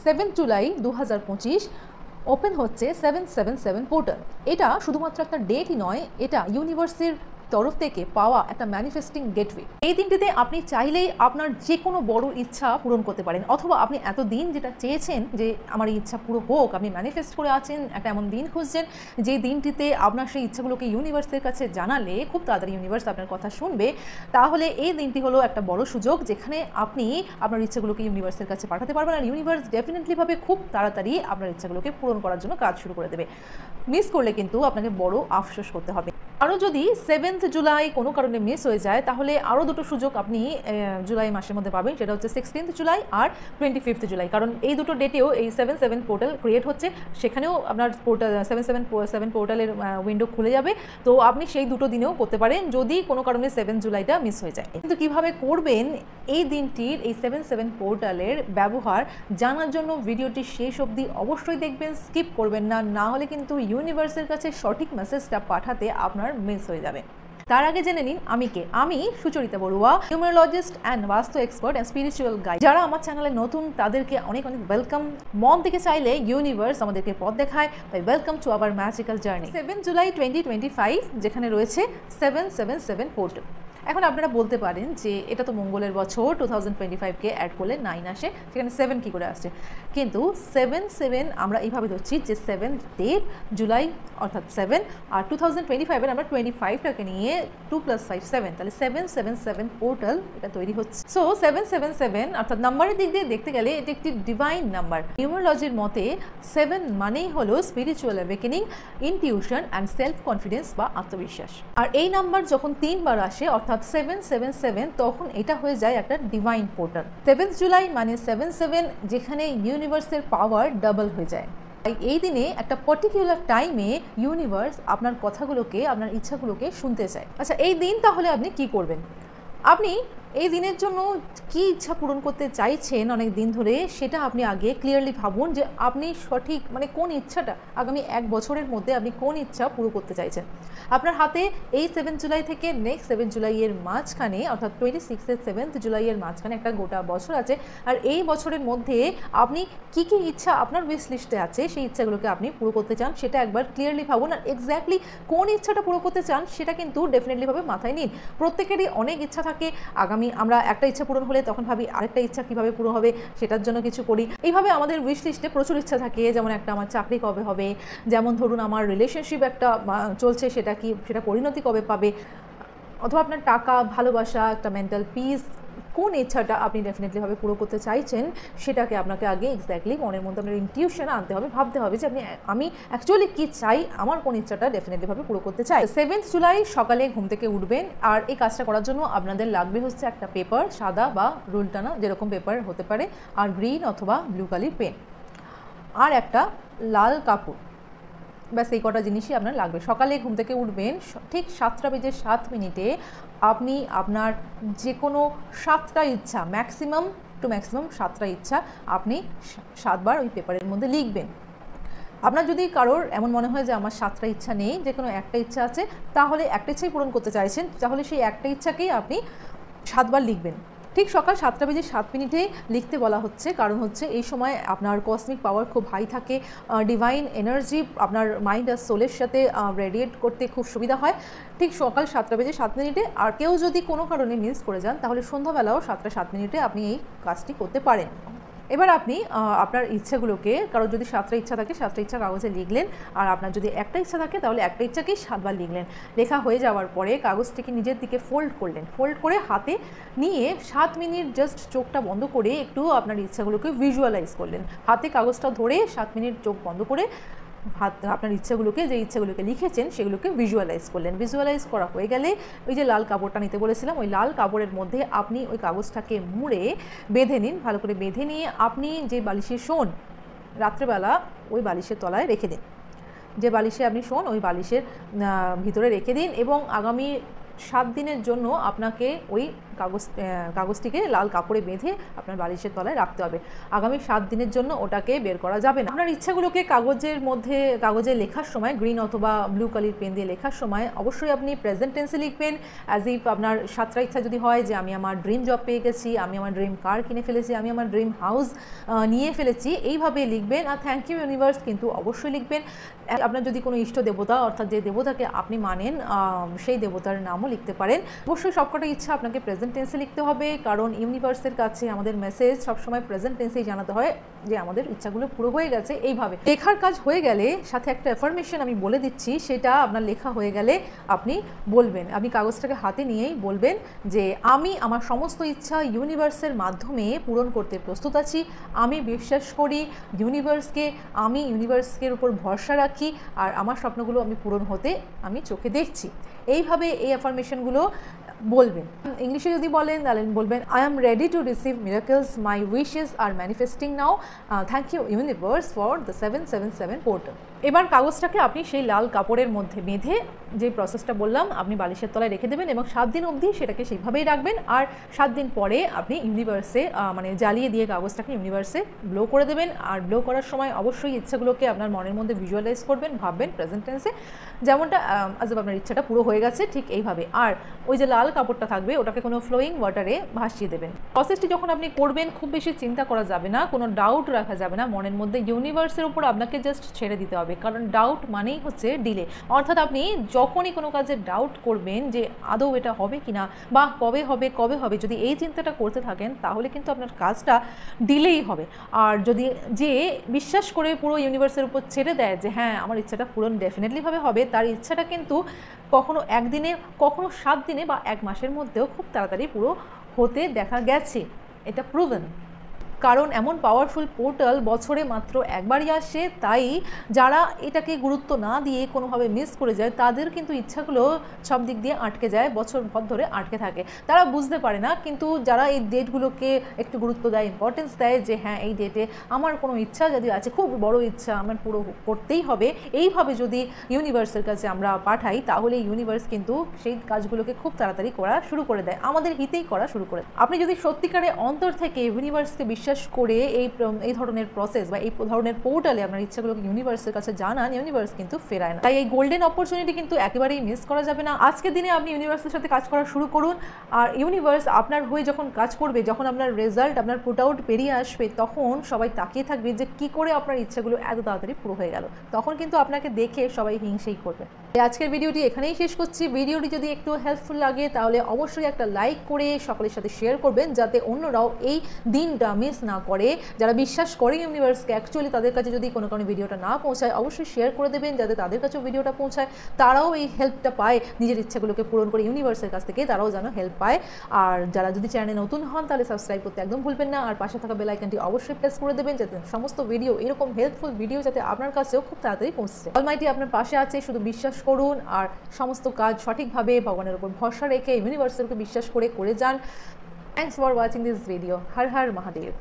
7 July 2025 open হচ্ছে 777 portal. এটা শুধুমাত্র একটা ডেটই নয়, এটা ইউনিভার্সের তরফ থেকে পাওয়া একটা ম্যানিফেস্টিং গেটওয়ে। এই দিনটিতে আপনি চাইলেই আপনার যে কোনো বড় ইচ্ছা পূরণ করতে পারেন, অথবা আপনি এতদিন যেটা চেয়েছেন যে আমার এই ইচ্ছা পুরো হোক, আপনি ম্যানিফেস্ট করে আছেন, একটা এমন দিন খুঁজছেন যে দিনটিতে আপনার সেই ইচ্ছাগুলোকে ইউনিভার্সের কাছে জানালে খুব তাড়াতাড়ি ইউনিভার্স আপনার কথা শুনবে। তাহলে এই দিনটি হলো একটা বড় সুযোগ যেখানে আপনি আপনার ইচ্ছাগুলোকে ইউনিভার্সের কাছে পাঠাতে পারবেন, আর ইউনিভার্স ডেফিনেটলিভাবে খুব তাড়াতাড়ি আপনার ইচ্ছাগুলোকে পূরণ করার জন্য কাজ শুরু করে দেবে। মিস করলে কিন্তু আপনাকে বড় আফসোস করতে হবে। আরও যদি 7 জুলাই কোনো কারণে মিস হয়ে যায় তাহলে আরও দুটো সুযোগ আপনি জুলাই মাসের মধ্যে পাবেন, সেটা হচ্ছে 16 জুলাই আর 25 জুলাই। কারণ এই দুটো ডেটেও এই 77 পোর্টাল ক্রিয়েট হচ্ছে, সেখানেও আপনার পোর্টাল 77 পোর্টালের উইন্ডো খুলে যাবে। তো আপনি সেই দুটো দিনেও করতে পারেন যদি কোনো কারণে 7 জুলাইটা মিস হয়ে যায়। কিন্তু কীভাবে করবেন এই দিনটির এই 77 পোর্টালের ব্যবহার জানার জন্য ভিডিওটি শেষ অবধি অবশ্যই দেখবেন, স্কিপ করবেন না, না হলে কিন্তু ইউনিভার্সের কাছে সঠিক মেসেজটা পাঠাতে আপনার মিস হয়ে যাবে। তার আগে জেনে নিন আমি কে। আমি সুচরিতা বড়ুয়া, নিউমেরোলজিস্ট অ্যান্ড বাস্তু এক্সপার্ট অ্যান্ড স্পিরিচুয়াল গাইড। যারা আমার চ্যানেলে নতুন তাদেরকে অনেক অনেক ওয়েলকাম। মন থেকে চাইলে ইউনিভার্স আমাদেরকে পথ দেখায়, তাই welcome to our magical journey. 7 July 2025 যেখানে রয়েছে 777 পোর্টাল। এখন আপনারা বলতে পারেন যে এটা তো মঙ্গলের বছর, 2025কে অ্যাড করলে 9 আসে, সেখানে 7 কী করে আসছে? কিন্তু 7 আমরা এইভাবে ধরছি যে 7 ডেট জুলাই অর্থাৎ 7, আর 2025-এর আমরা 25টাকে নিয়ে 2 + 5 7, তাহলে 777 পোর্টাল এটা তৈরি হচ্ছে। সো 777 অর্থাৎ নাম্বারের দিক দিয়ে দেখতে গেলে এটি একটি ডিভাইন নাম্বার। নিউমেরোলজির মতে 7 মানেই হলো spiritual awakening, intuition and self confidence বা আত্মবিশ্বাস। আর এই নাম্বার যখন 3 বার আসে অর্থাৎ 777, তখন এটা হয়ে যায় একটা ডিভাইন পোর্টাল। 7 জুলাই মানে 77, যেখানে ইউনিভার্সের পাওয়ার ডাবল হয়ে যায়। তাই এই দিনে একটা পার্টিকুলার টাইমে ইউনিভার্স আপনার কথাগুলোকে, আপনার ইচ্ছাগুলোকে শুনতে চায়। আচ্ছা, এই দিন তাহলে আপনি কি করবেন? আপনি এই দিনের জন্য কি ইচ্ছা পূরণ করতে চাইছেন অনেক দিন ধরে, সেটা আপনি আগে ক্লিয়ারলি ভাবুন যে আপনি সঠিক মানে কোন ইচ্ছাটা আগামী 1 বছরের মধ্যে আপনি কোন ইচ্ছা পুরো করতে চাইছেন। আপনার হাতে এই 7 জুলাই থেকে নেক্সট 7 জুলাইয়ের মাঝখানে অর্থাৎ 7 জুলাইয়ের মাঝখানে একটা গোটা বছর আছে, আর এই বছরের মধ্যে আপনি কি কি ইচ্ছা আপনার উইশ লিস্টে আছে সেই ইচ্ছাগুলোকে আপনি পুরো করতে চান সেটা একবার ক্লিয়ারলি ভাবুন। আর এক্স্যাক্টলি কোন ইচ্ছাটা পুরো করতে চান সেটা কিন্তু ডেফিনেটলিভাবে মাথায় নিন। প্রত্যেকেরই অনেক ইচ্ছা থাকে। আমরা একটা ইচ্ছা পূরণ হলে তখন ভাবি আরেকটা ইচ্ছা কীভাবে পুরো হবে, সেটার জন্য কিছু করি। এইভাবে আমাদের উইশ লিস্টে প্রচুর ইচ্ছা থাকে, যেমন একটা আমার চাকরি কবে হবে, যেমন ধরুন আমার রিলেশনশিপ একটা চলছে সেটা পরিণতি কবে পাবে, অথবা আপনার টাকা, ভালোবাসা, একটা মেন্টাল পিস, কোন ইচ্ছাটা আপনি ডেফিনেটলিভাবে পুরো করতে চাইছেন সেটাকে আপনাকে আগে এক্স্যাক্টলি মনের মধ্যে আপনার ইনটিউশন আনতে হবে, ভাবতে হবে যে আমি অ্যাকচুয়ালি কী চাই, আমার কোন ইচ্ছাটা ডেফিনেটলিভাবে পুরো করতে চাই। 7 জুলাই সকালে ঘুম থেকে উঠবেন, আর এই কাজটা করার জন্য আপনাদের লাগবে হচ্ছে একটা পেপার, সাদা বা রুল টানা যেরকম পেপার হতে পারে, আর গ্রিন অথবা ব্লু কালার পেন, আর একটা লাল কাপড়। ব্যাস এই কটা জিনিসই আপনার লাগবে। সকালে ঘুম থেকে উঠবেন, ঠিক 7:07 আপনি আপনার যে কোনো 7টা ইচ্ছা, ম্যাক্সিমাম 7টা ইচ্ছা আপনি 7 বার ওই পেপারের মধ্যে লিখবেন। আপনার যদি কারোর এমন মনে হয় যে আমার 7টা ইচ্ছা নেই, যে কোনো একটা ইচ্ছা আছে, তাহলে একটা ইচ্ছাই পূরণ করতে চাইছেন, তাহলে সেই একটা ইচ্ছাকেই আপনি 7 বার লিখবেন। ঠিক সকাল 7:07 লিখতে বলা হচ্ছে, কারণ হচ্ছে এই সময় আপনার কসমিক পাওয়ার খুব হাই থাকে, ডিভাইন এনার্জি আপনার মাইন্ড আর সোলের সাথে রেডিয়েট করতে খুব সুবিধা হয় ঠিক সকাল 7:07। আর কেউ যদি কোনো কারণে মিস করে যান তাহলে সন্ধ্যাবেলাও 7:07 আপনি এই কাজটি করতে পারেন। এবার আপনি আপনার ইচ্ছাগুলোকে, কারো যদি 7টা ইচ্ছা থাকে 7টা ইচ্ছা কাগজে লিখলেন, আর আপনার যদি একটা ইচ্ছা থাকে তাহলে একটা ইচ্ছাকেই 7 বার লিখলেন। লেখা হয়ে যাওয়ার পরে কাগজটিকে নিজের দিকে ফোল্ড করলেন, ফোল্ড করে হাতে নিয়ে 7 মিনিট জাস্ট চোখটা বন্ধ করে একটু আপনার ইচ্ছাগুলোকে ভিজুয়ালাইজ করলেন। হাতে কাগজটা ধরে 7 মিনিট চোখ বন্ধ করে আপনার ইচ্ছাগুলোকে, যে ইচ্ছাগুলোকে লিখেছেন সেগুলোকে ভিজুয়ালাইজ করলেন। ভিজুয়ালাইজ করা হয়ে গেলে ওই যে লাল কাপড়টা নিতে বলেছিলাম, ওই লাল কাপড়ের মধ্যে আপনি ওই কাগজটাকে মুড়ে বেঁধে নিন। ভালো করে বেঁধে নিয়ে আপনি যে বালিশে শোন রাত্রেবেলা ওই বালিশের তলায় রেখে দিন। যে বালিশে আপনি শোন ওই বালিশের ভিতরে রেখে দিন, এবং আগামী 7 দিনের জন্য আপনাকে ওই কাগজটিকে লাল কাপড়ে বেঁধে আপনার বালিশের তলায় রাখতে হবে। আগামী 7 দিনের জন্য ওটাকে বের করা যাবে না। আপনার ইচ্ছাগুলোকে কাগজে লেখার সময় গ্রিন অথবা ব্লু কালার পেন দিয়ে লেখার সময় অবশ্যই আপনি প্রেজেন্ট টেন্সে লিখবেন, অ্যাজ ইফ আপনার 7টা ইচ্ছা যদি হয় যে আমি আমার ড্রিম জব পেয়ে গেছি, আমি আমার ড্রিম কার কিনে ফেলেছি, আমি আমার ড্রিম হাউস নিয়ে ফেলেছি, এইভাবে লিখবেন। আর থ্যাংক ইউ ইউনিভার্স কিন্তু অবশ্যই লিখবেন। আপনার যদি কোনো ইষ্ট দেবতা অর্থাৎ যে দেবতাকে আপনি মানেন সেই দেবতার নামও লিখতে পারেন। অবশ্যই সবকটা ইচ্ছা আপনাকে প্রেজেন্ট টেন্সে লিখতে হবে, কারণ ইউনিভার্সের কাছে আমাদের মেসেজ সবসময় প্রেজেন্ট টেন্সেই জানাতে হয় যে আমাদের ইচ্ছাগুলো পুরো হয়ে গেছে। এইভাবে লেখার কাজ হয়ে গেলে সাথে একটা অ্যাফার্মেশন আমি বলে দিচ্ছি, সেটা আপনার লেখা হয়ে গেলে আপনি বলবেন, আপনি কাগজটাকে হাতে নিয়েই বলবেন যে আমি আমার সমস্ত ইচ্ছা ইউনিভার্সের মাধ্যমে পূরণ করতে প্রস্তুত আছি। আমি বিশ্বাস করি ইউনিভার্সকে, আমি ইউনিভার্সের উপর ভরসা রাখি, আর আমার স্বপ্নগুলো আমি পূরণ হতে আমি চোখে দেখছি। এইভাবে এই অ্যাফার্মেশনগুলো বলবেন। ইংলিশে যদি বলেন তাহলে বলবেন I am ready to receive miracles, my wishes আর manifesting now, thank you universe for the 777 portal. এবার কাগজটাকে আপনি সেই লাল কাপড়ের মধ্যে বেঁধে যে প্রসেসটা বললাম আপনি বালিশের তলায় রেখে দেবেন এবং 7 দিন অবধি সেটাকে সেইভাবেই রাখবেন। আর 7 দিন পরে আপনি ইউনিভার্সে জ্বালিয়ে দিয়ে কাগজটাকে ইউনিভার্সে ব্লো করে দেবেন। আর ব্লো করার সময় অবশ্যই ইচ্ছাগুলোকে আপনার মনের মধ্যে ভিজুয়ালাইজ করবেন, ভাববেন প্রেজেন্ট টেন্সে, যেমনটা আজ আপনার ইচ্ছাটা পুরো হয়ে গেছে ঠিক এইভাবে। আর ওই যে লাল কাপড়টা থাকবে ওটাকে কোনো ফ্লোয়িং ওয়াটারে ভাসিয়ে দেবেন। প্রসেসটি যখন আপনি করবেন খুব বেশি চিন্তা করা যাবে না, কোনো ডাউট রাখা যাবে না মনের মধ্যে, ইউনিভার্সের উপর আপনাকে জাস্ট ছেড়ে দিতে হবে, কারণ ডাউট মানেই হচ্ছে ডিলে। অর্থাৎ আপনি যখনই কোনো কাজে ডাউট করবেন যে আদৌ এটা হবে কিনা বা কবে হবে, যদি এই চিন্তাটা করতে থাকেন তাহলে কিন্তু আপনার কাজটা ডিলেই হবে। আর যদি যে বিশ্বাস করে পুরো ইউনিভার্সের উপর ছেড়ে দেয় যে হ্যাঁ আমার ইচ্ছাটা পূরণ ডেফিনেটলিভাবে হবে, তার ইচ্ছাটা কিন্তু কখনো একদিনে, কখনো 7 দিনে বা 1 মাসের মধ্যেও খুব তাড়াতাড়ি পুরো হতে দেখা গেছে। এটা প্রুভেন, কারণ এমন পাওয়ারফুল পোর্টাল বছরে মাত্র একবারই আসে। তাই যারা এটাকে গুরুত্ব না দিয়ে কোনোভাবে মিস করে যায় তাদের কিন্তু ইচ্ছাগুলো সব দিক দিয়ে আটকে যায়, বছর ভর ধরে আটকে থাকে, তারা বুঝতে পারে না। কিন্তু যারা এই ডেটগুলোকে একটু গুরুত্ব দেয়, ইম্পর্টেন্স দেয় যে হ্যাঁ এই ডেটে আমার কোনো ইচ্ছা যদি আছে, খুব বড় ইচ্ছা আমার পুরো করতেই হবে, এইভাবে যদি ইউনিভার্সের কাছে আমরা পাঠাই তাহলে ইউনিভার্স কিন্তু সেই কাজগুলোকে খুব তাড়াতাড়ি করা শুরু করে দেয়, আমাদের হিতেই করা শুরু করে। আপনি যদি সত্যিকারে অন্তর থেকে ইউনিভার্সকে বিশ্বাস করে এই ধরনের প্রসেস বা এই ধরনের পোর্টালে আপনার ইচ্ছাগুলোকে ইউনিভার্সের কাছে জানান, ইউনিভার্স কিন্তু ফেরায় না। তাই এই গোল্ডেন অপরচুনিটি কিন্তু একেবারেই মিস করা যাবে না। আজকের দিনে আপনি ইউনিভার্সের সাথে কাজ করা শুরু করুন, আর ইউনিভার্স আপনার হয়ে যখন কাজ করবে, যখন আপনার রেজাল্ট, আপনার পুট আউট বেরিয়ে আসবে, তখন সবাই তাকিয়ে থাকবে যে কি করে আপনার ইচ্ছাগুলো এত তাড়াতাড়ি পুরো হয়ে গেল। তখন কিন্তু আপনাকে দেখে সবাই হিংসেই করবে। আজকের ভিডিওটি এখানেই শেষ করছি। ভিডিওটি যদি একটু হেল্পফুল লাগে তাহলে অবশ্যই একটা লাইক করে সকলের সাথে শেয়ার করবেন, যাতে অন্যরাও এই দিনটা মিস না করে। যারা বিশ্বাস করে ইউনিভার্সকে, অ্যাকচুয়ালি তাদের কাছে যদি কোনো ভিডিওটা না পৌঁছায় অবশ্যই শেয়ার করে দেবেন, যাতে তাদের কাছেও ভিডিওটা পৌঁছায়, তারাও এই হেল্পটা পায়, নিজের ইচ্ছাগুলোকে পূরণ করে ইউনিভার্সের কাছ থেকে তারাও যেন হেল্প পায়। আর যারা যদি চ্যানেলে নতুন হন তাহলে সাবস্ক্রাইব করতে একদম ভুলবেন না, আর পাশে থাকা বেল আইকনটি অবশ্যই প্রেস করে দেবেন, যাতে সমস্ত ভিডিও, এরকম হেল্পফুল ভিডিও যাতে আপনার কাছেও খুব তাড়াতাড়ি পৌঁছে যায়। অলমাইটি আপনার পাশে আছে, শুধু বিশ্বাস করুন আর সমস্ত কাজ সঠিকভাবে ভগবানের উপর ভরসা রেখে ইউনিভার্সের উপর বিশ্বাস করে যান। Thanks for watching this video. Har Har Mahadev.